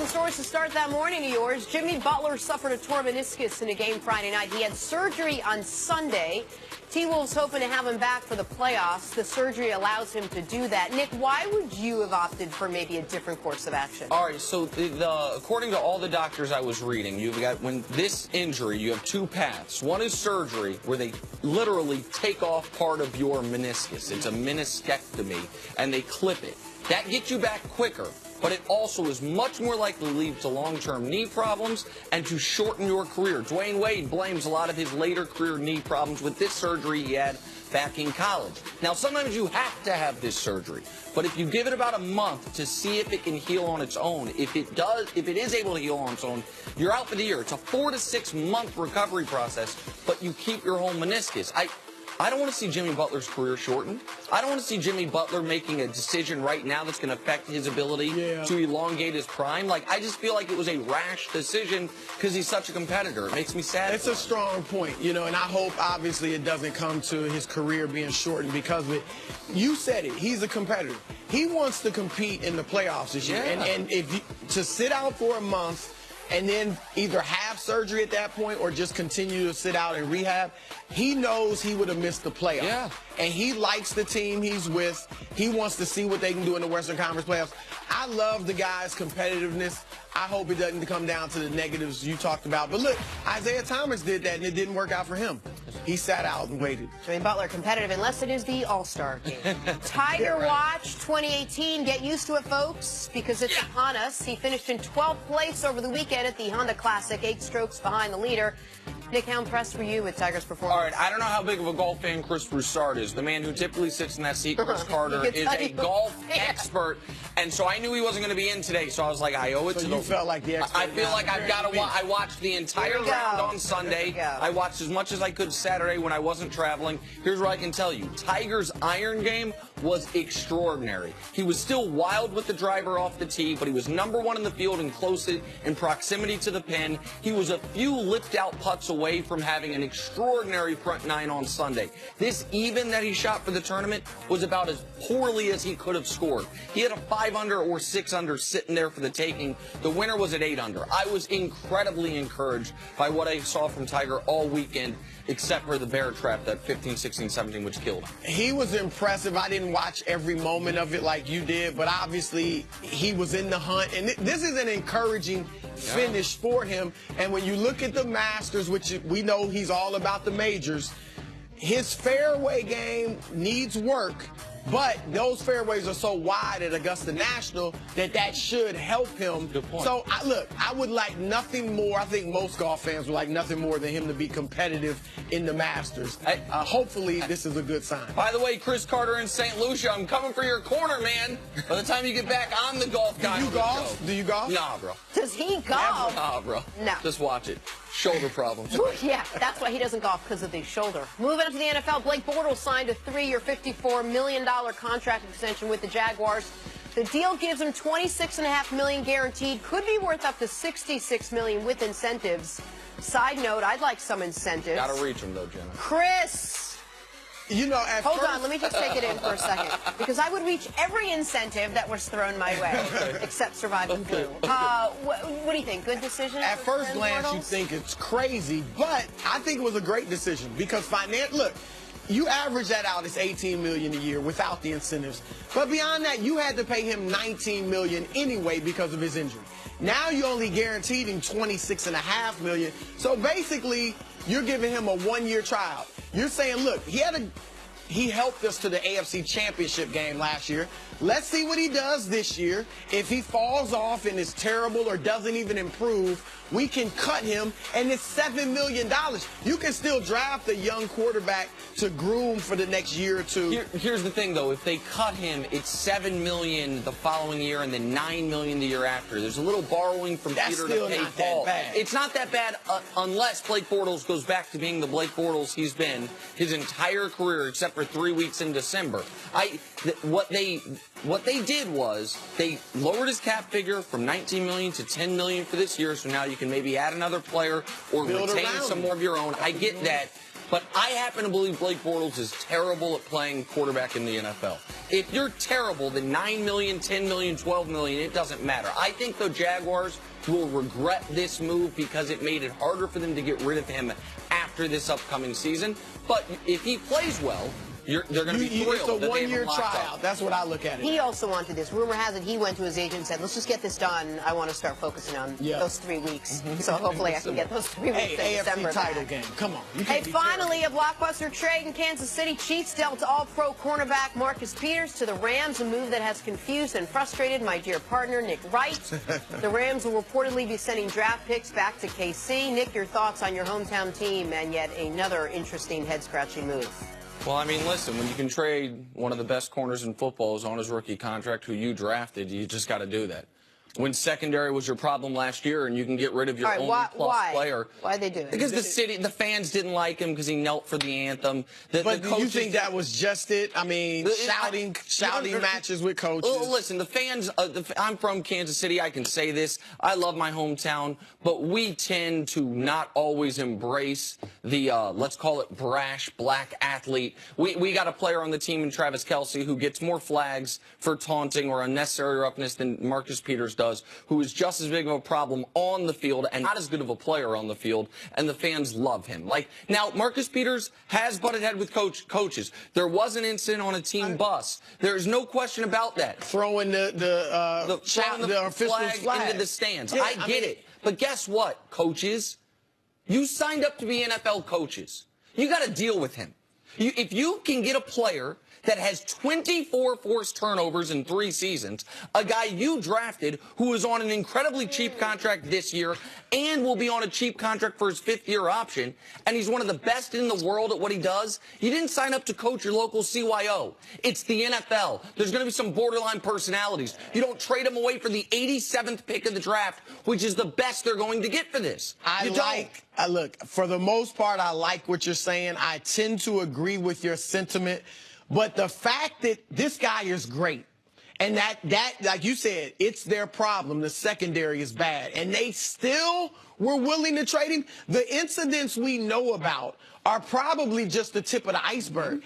some stories to start that morning of yours. Jimmy Butler suffered a torn meniscus in a game Friday night. He had surgery on Sunday. T-Wolves hoping to have him back for the playoffs. The surgery allows him to do that. Nick, why would you have opted for maybe a different course of action? All right, so according to all the doctors I was reading, you've got, when this injury, you have two paths. One is surgery, where they literally take off part of your meniscus. It's a meniscectomy, and they clip it. That gets you back quicker, but it also is much more likely to lead to long-term knee problems and to shorten your career. Dwayne Wade blames a lot of his later career knee problems with this surgery he had back in college. Now, sometimes you have to have this surgery, but if you give it about a month to see if it can heal on its own, if it is able to heal on its own, you're out for the year. It's a 4 to 6 month recovery process, but you keep your whole meniscus. I don't want to see Jimmy Butler's career shortened. I don't want to see Jimmy Butler making a decision right now that's going to affect his ability to elongate his prime. Like, I just feel like it was a rash decision because he's such a competitor. It makes me sad. It's a strong point, you know, and I hope, obviously, it doesn't come to his career being shortened because of it. You said it. He's a competitor. He wants to compete in the playoffs this year. Yeah. And to sit out for a month and then either have surgery at that point or just continue to sit out and rehab, he knows he would have missed the playoffs. Yeah. And he likes the team he's with. He wants to see what they can do in the Western Conference playoffs. I love the guy's competitiveness. I hope it doesn't come down to the negatives you talked about. But look, Isaiah Thomas did that, and it didn't work out for him. He sat out and waited. Jimmy Butler competitive unless it is the All-Star game. Tiger Watch 2018. Get used to it, folks, because it's upon us. He finished in 12th place over the weekend at the Honda Classic, 8 strokes behind the leader. Nick, how impressed were you with Tiger's performance? All right, I don't know how big of a golf fan Chris Broussard is. The man who typically sits in that seat, Chris Carter, is a golf expert, and so I knew he wasn't going to be in today, so I was like, I owe it to you felt like the expert. I feel like I've got to I watched the entire round on Sunday. I watched as much as I could Saturday when I wasn't traveling. Here's what I can tell you. Tiger's iron game was extraordinary. He was still wild with the driver off the tee, but he was #1 in the field and close in proximity to the pin. He was a few lift-out putts away from having an extraordinary front nine on Sunday. This even that he shot for the tournament was about as poorly as he could have scored. He had a 5 under or 6 under sitting there for the taking. The winner was at 8 under. I was incredibly encouraged by what I saw from Tiger all weekend, except for the bear trap, that 15, 16, 17, which killed him. He was impressive. I didn't watch every moment of it like you did, but obviously he was in the hunt. And this is an encouraging finish for him. And when you look at the Masters, which we know he's all about the majors, his fairway game needs work. But those fairways are so wide at Augusta National that should help him. Good point. So, look, I would like nothing more. I think most golf fans would like nothing more than him to be competitive in the Masters. Hopefully, this is a good sign. By the way, Chris Carter in St. Lucia, I'm coming for your corner, man. By the time you get back, I'm the golf guy. Do you golf? Do you golf? Nah, bro. Does he golf? Nah, bro. No. Just watch it. Shoulder problems. Yeah, that's why he doesn't golf, because of the shoulder. Moving up to the NFL, Blake Bortles signed a 3-year, $54 million contract extension with the Jaguars. The deal gives him $26.5 million guaranteed, could be worth up to $66 million with incentives. Side note, I'd like some incentives. Gotta reach him, though, Jenna. Chris! You know, Hold on, let me just take it in for a second. Because I would reach every incentive that was thrown my way, except surviving flu. What do you think? Good decision? At first glance, you think it's crazy, but I think it was a great decision because look, you average that out, it's $18 million a year without the incentives. But beyond that, you had to pay him $19 million anyway because of his injury. Now you only guaranteed him $26.5 million. So basically, you're giving him a 1-year tryout. You're saying, look, he helped us to the AFC Championship game last year. Let's see what he does this year. If he falls off and is terrible or doesn't even improve, we can cut him, and it's $7 million. You can still draft a young quarterback to groom for the next year or two. Here's the thing, though. If they cut him, it's $7 million the following year and then $9 million the year after. There's a little borrowing from Peter to pay Paul. It's not that bad unless Blake Bortles goes back to being the Blake Bortles he's been his entire career, except for 3 weeks in December. What they did was they lowered his cap figure from $19 million to $10 million for this year, so now you can maybe add another player or retain some more of your own. I get that. But I happen to believe Blake Bortles is terrible at playing quarterback in the NFL. If you're terrible, then $9 million, $10 million, $12 million, it doesn't matter. I think the Jaguars will regret this move because it made it harder for them to get rid of him after this upcoming season. But if he plays well, they're going to be thrilled. It's a that they have him one-year locked tryout. up. That's what I look at it. He also wanted this. Rumor has it he went to his agent and said, let's just get this done. I want to start focusing on those 3 weeks. So hopefully I can get those 3 weeks in December. AFC title game. Come on. Hey, finally, a blockbuster trade in Kansas City. Chiefs dealt all-pro cornerback Marcus Peters to the Rams, a move that has confused and frustrated my dear partner, Nick Wright. The Rams will reportedly be sending draft picks back to KC. Nick, your thoughts on your hometown team and yet another interesting head-scratching move? Well, I mean, listen, when you can trade one of the best corners in football on his rookie contract who you drafted, you just got to do that. When secondary was your problem last year and you can get rid of your only plus player. Why'd they do it? Because the fans didn't like him because he knelt for the anthem. But you think that was just it? I mean, shouting matches with coaches. Listen, the fans, I'm from Kansas City. I can say this. I love my hometown, but we tend to not always embrace the, let's call it brash black athlete. We got a player on the team in Travis Kelce who gets more flags for taunting or unnecessary roughness than Marcus Peters does, who is just as big of a problem on the field and not as good of a player on the field, and the fans love him. Like, now, Marcus Peters has butted head with coaches. There was an incident on a team bus. There's no question about that. Throwing the official's flag into the stands. Yeah, I get it. But guess what, coaches? You signed up to be NFL coaches. You got to deal with him. If you can get a player that has 24 forced turnovers in 3 seasons, a guy you drafted who is on an incredibly cheap contract this year and will be on a cheap contract for his 5th-year option, and he's one of the best in the world at what he does, you didn't sign up to coach your local CYO. It's the NFL. There's going to be some borderline personalities. You don't trade him away for the 87th pick of the draft, which is the best they're going to get for this. Look, for the most part, I like what you're saying. I tend to agree with your sentiment. But the fact that this guy is great, and that like you said, it's their problem. The secondary is bad, and they still were willing to trade him. The incidents we know about are probably just the tip of the iceberg.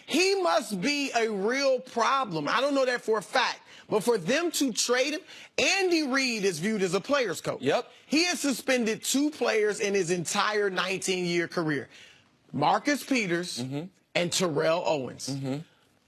He must be a real problem. I don't know that for a fact. But for them to trade him, Andy Reid is viewed as a player's coach. Yep. He has suspended 2 players in his entire 19-year career. Marcus Peters and Terrell Owens.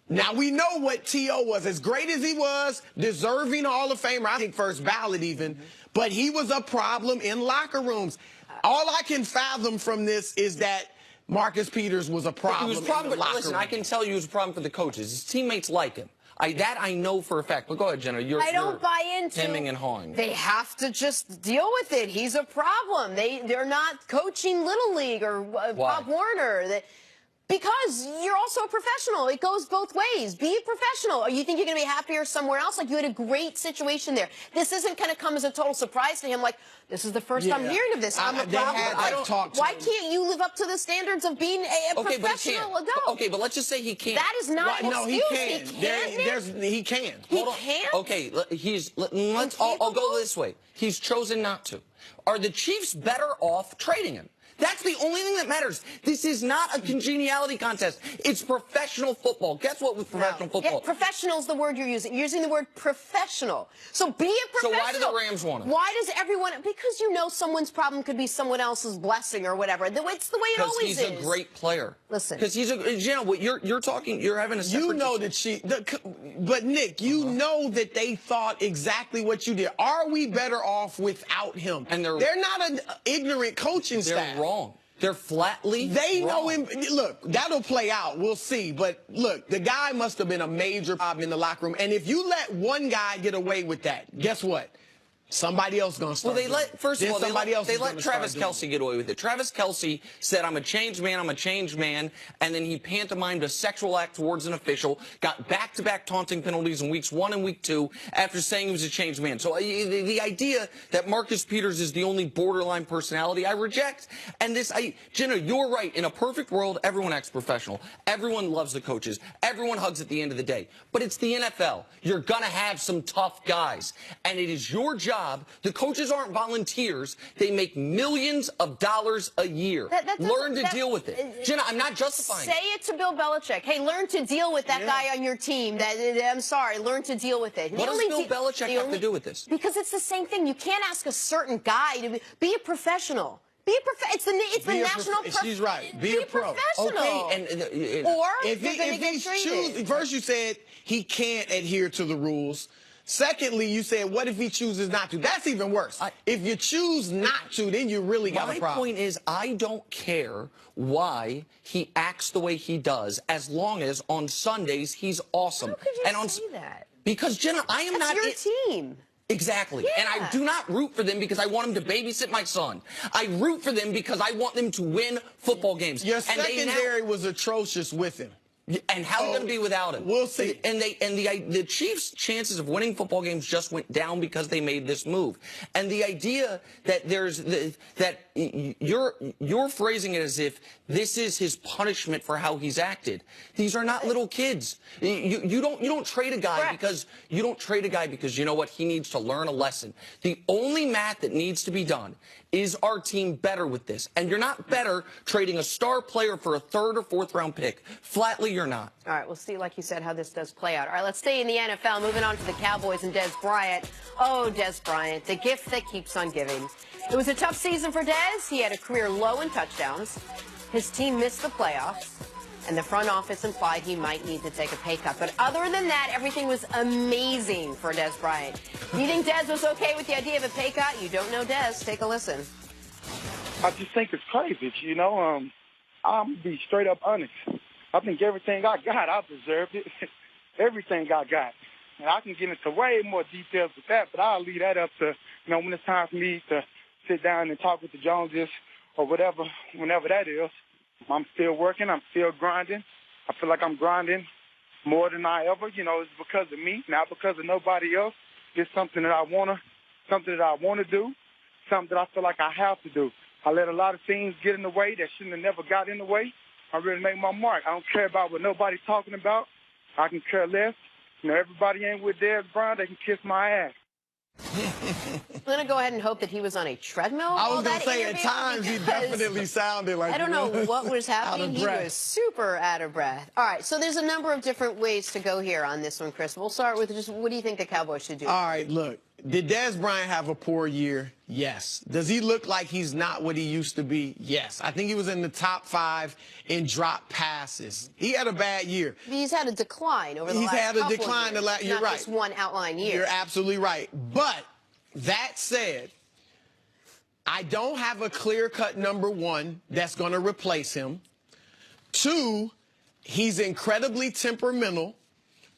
Now, we know what T.O. was. As great as he was, deserving Hall of Famer, I think first ballot even, but he was a problem in locker rooms. All I can fathom from this is that Marcus Peters was a problem in the locker room. Listen, I can tell you it was a problem for the coaches. His teammates like him. I know for a fact. But go ahead, Jenna. I don't buy into hemming and hawing. They have to just deal with it. He's a problem. They're not coaching Little League or Pop Warner. Because you're also a professional. It goes both ways. Be a professional. Or you think you're going to be happier somewhere else? Like, you had a great situation there. This isn't going to come as a total surprise to him. Like, this is the first I'm hearing of this. I'm a problem. Why can't you live up to the standards of being a professional adult? Okay, but let's just say he can't. That is not an excuse. He can. He can. He can't? Okay, I'll go this way. He's chosen not to. Are the Chiefs better off trading him? That's the only thing that matters. This is not a congeniality contest. It's professional football. Guess what with professional football? Yeah, professional is the word you're using. You're using the word professional. So be a professional. So why do the Rams want him? Why does everyone? Because you know someone's problem could be someone else's blessing or whatever. It's the way it always is. Because he's a great player. Listen. Because he's what you're talking, you're having a separate... You know but Nick, you know that they thought exactly what you did. Are we better off without him? And they're not an ignorant coaching staff. They're wrong. They're flatly They wrong. know him. Look, that'll play out. We'll see. But look, the guy must have been a major problem in the locker room. And if you let one guy get away with that, guess what? Somebody else going to start. Well, they let Travis Kelce get away with it. Travis Kelce said, I'm a changed man, and then he pantomimed a sexual act towards an official, got back-to-back taunting penalties in weeks 1 and week 2 after saying he was a changed man. So the idea that Marcus Peters is the only borderline personality, I reject. And Jenna, you're right. In a perfect world, everyone acts professional. Everyone loves the coaches. Everyone hugs at the end of the day. But it's the NFL. You're going to have some tough guys. And it is your job job. The coaches aren't volunteers. They make millions of dollars a year. Learn to deal with it. Jenna, I'm not justifying Say it to Bill Belichick. Hey, learn to deal with that guy on your team. I'm sorry, learn to deal with it. What does Bill Belichick have to do with this? Because it's the same thing. You can't ask a certain guy to be a professional. It's the national. She's right. Be a pro. Professional. Okay. Or if he chooses, first you said he can't adhere to the rules. Secondly, you said, what if he chooses not to? That's even worse. If you choose not to, then you really got a problem. My point is, I don't care why he acts the way he does, as long as on Sundays he's awesome. How could you say that? Because, Jenna, I am not... That's your team. Exactly. Yeah. And I do not root for them because I want them to babysit my son. I root for them because I want them to win football games. Your secondary was atrocious with him. And how are they going to be without him? We'll see. And the Chiefs' chances of winning football games just went down because they made this move. And the idea that you're phrasing it as if this is his punishment for how he's acted. These are not little kids. You don't trade a guy because you know what, he needs to learn a lesson. The only math that needs to be done is our team better with this. And you're not better trading a star player for a third or fourth round pick. Flatly, you're not. All right, we'll see, like you said, how this does play out. All right, let's stay in the NFL. Moving on to the Cowboys and Dez Bryant. Oh, Dez Bryant, the gift that keeps on giving. It was a tough season for Dez. He had a career low in touchdowns. His team missed the playoffs. And the front office implied he might need to take a pay cut. But other than that, everything was amazing for Dez Bryant. Do you think Dez was okay with the idea of a pay cut? You don't know Dez. Take a listen. I just think it's crazy, you know. I'm be straight up honest. I think everything I got, I deserved it. Everything I got. And I can get into way more details with that, but I'll leave that up to, you know, when it's time for me to sit down and talk with the Joneses or whatever, whenever that is. I'm still working. I'm still grinding. I feel like I'm grinding more than I ever. You know, it's because of me, not because of nobody else. It's something that I want to do, something that I feel like I have to do. I let a lot of things get in the way that shouldn't have never got in the way. I really make my mark. I don't care about what nobody's talking about. I can care less. You know, everybody ain't with Dez Bryant. They can kiss my ass. I'm going to go ahead and hope that he was on a treadmill. I was going to say, at times he definitely sounded like... I don't know what was happening. He was super out of breath. All right, so there's a number of different ways to go here on this one, Chris. We'll start with just what do you think the Cowboys should do? All right, look. Did Dez Bryant have a poor year? Yes. Does he look like he's not what he used to be? Yes. I think he was in the top 5 in drop passes. He had a bad year. He's had a decline over the last couple of years. You're right. Just one outline year. You're absolutely right. But that said, I don't have a clear-cut number 1 that's going to replace him. 2, he's incredibly temperamental.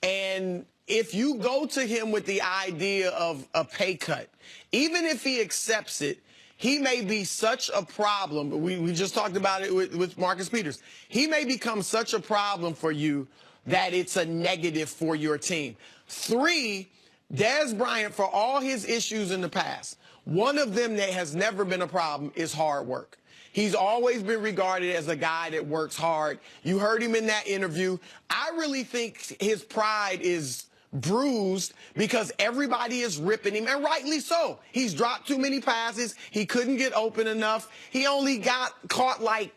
And if you go to him with the idea of a pay cut, even if he accepts it, he may be such a problem. We just talked about it with Marcus Peters. He may become such a problem for you that it's a negative for your team. 3, Dez Bryant, for all his issues in the past, one of them that has never been a problem is hard work. He's always been regarded as a guy that works hard. You heard him in that interview. I really think his pride is bruised because everybody is ripping him, and rightly so. He's dropped too many passes. He couldn't get open enough. He only got caught like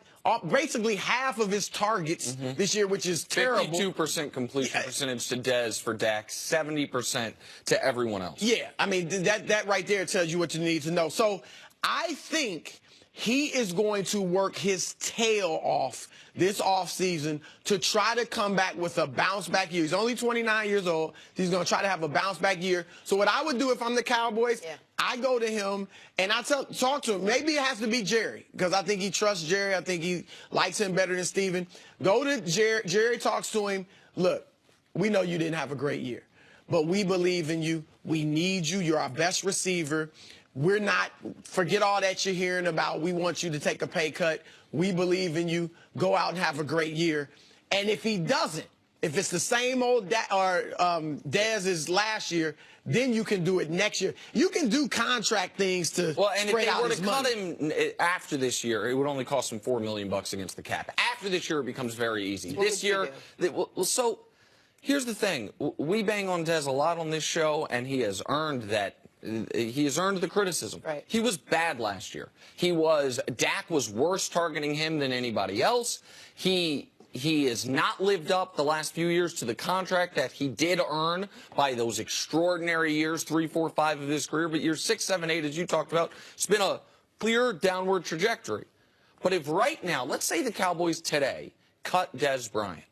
basically half of his targets this year, which is terrible. 52% completion percentage to Dez for Dak, 70% to everyone else. Yeah, I mean, that right there tells you what you need to know. So I think he is going to work his tail off this offseason to try to come back with a bounce-back year. He's only 29 years old. He's going to try to have a bounce-back year. So what I would do if I'm the Cowboys, I go to him and I talk to him. Maybe it has to be Jerry because I think he trusts Jerry. I think he likes him better than Steven. Go to Jerry. Jerry talks to him. Look, we know you didn't have a great year, but we believe in you. We need you. You're our best receiver. We're not, forget all that you're hearing about. We want you to take a pay cut. We believe in you. Go out and have a great year. And if he doesn't, if it's the same old Dez's last year, then you can do it next year. You can do contract things to spread out his money. If they were to cut him after this year, it would only cost him $4 million against the cap. After this year, it becomes very easy. This year, so here's the thing. We bang on Dez a lot on this show, and he has earned that He has earned the criticism. Right. He was bad last year. Dak was worse targeting him than anybody else. He has not lived up the last few years to the contract that he did earn by those extraordinary years, 3, 4, 5 of his career. But years 6, 7, 8, as you talked about, it's been a clear downward trajectory. But if right now, let's say the Cowboys today cut Dez Bryant,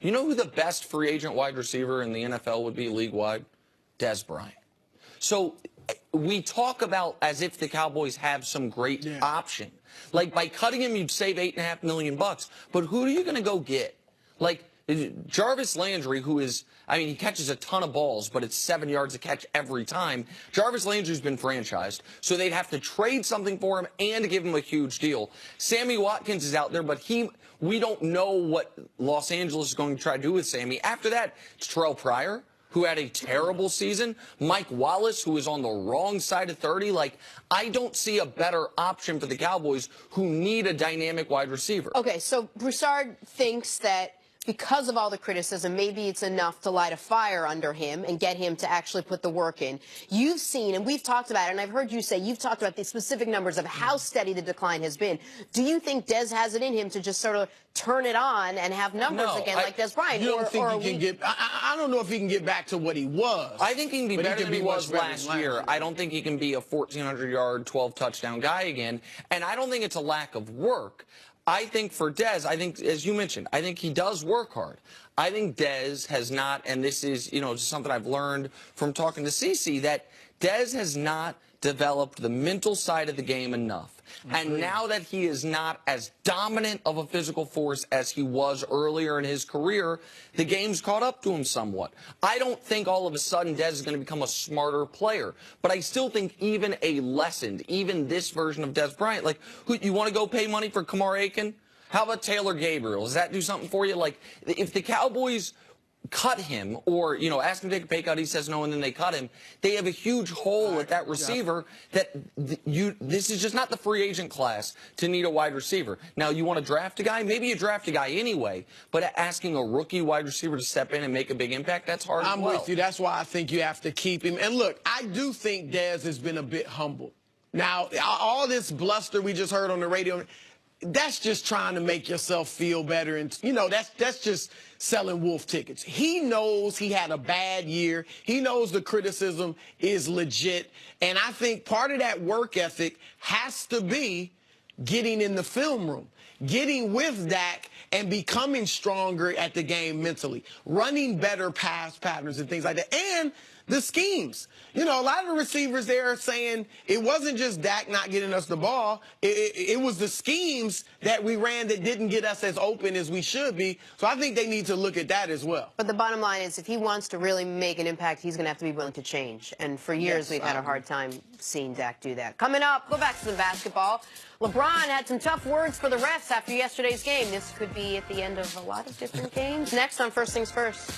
you know who the best free agent wide receiver in the NFL would be league-wide? Dez Bryant. So we talk about as if the Cowboys have some great option. Like, by cutting him, you'd save $8.5 million. But who are you going to go get? Like, Jarvis Landry, who is, I mean, he catches a ton of balls, but it's 7 yards a catch every time. Jarvis Landry's been franchised, so they'd have to trade something for him and give him a huge deal. Sammy Watkins is out there, but we don't know what Los Angeles is going to try to do with Sammy. After that, it's Terrell Pryor, who had a terrible season. Mike Wallace, who is on the wrong side of 30. Like, I don't see a better option for the Cowboys, who need a dynamic wide receiver. Okay, so Broussard thinks that because of all the criticism, maybe it's enough to light a fire under him and get him to actually put the work in. You've seen, and we've talked about it, and I've heard you say, you've talked about the specific numbers of how steady the decline has been. Do you think Dez has it in him to just sort of turn it on and have numbers again like Dez Bryant? You don't think he can get, I don't know if he can get back to what he was. I think he can be better than he was last year. I don't think he can be a 1,400-yard, 12-touchdown guy again, and I don't think it's a lack of work. I think for Dez, I think, as you mentioned, I think he does work hard. I think Dez has not, and this is, just something I've learned from talking to CeCe, that Dez has not developed the mental side of the game enough. And now that he is not as dominant of a physical force as he was earlier in his career, the game's caught up to him somewhat. I don't think all of a sudden Dez is going to become a smarter player, but I still think even even this version of Dez Bryant, like, you want to go pay money for Kamar Aiken? How about Taylor Gabriel? Does that do something for you? Like, if the Cowboys cut him or, ask him to take a pay cut, he says no, and then they cut him, they have a huge hole at that receiver that this is just not the free agent class to need a wide receiver. Now, you want to draft a guy? Maybe you draft a guy anyway, but asking a rookie wide receiver to step in and make a big impact, that's hard as well. I'm with you. That's why I think you have to keep him. And look, I do think Dez has been a bit humbled. Now, all this bluster we just heard on the radio, that's just trying to make yourself feel better. And, that's just selling wolf tickets. He knows he had a bad year. He knows the criticism is legit. And I think part of that work ethic has to be getting in the film room, getting with Dak and becoming stronger at the game mentally, running better pass patterns and things like that. And the schemes. A lot of the receivers there are saying it wasn't just Dak not getting us the ball. It was the schemes that we ran that didn't get us as open as we should be. So I think they need to look at that as well. But the bottom line is, if he wants to really make an impact, he's going to have to be willing to change. And for years, we've had a hard time seeing Dak do that. Coming up, go back to the basketball. LeBron had some tough words for the refs after yesterday's game. This could be at the end of a lot of different games. Next on First Things First.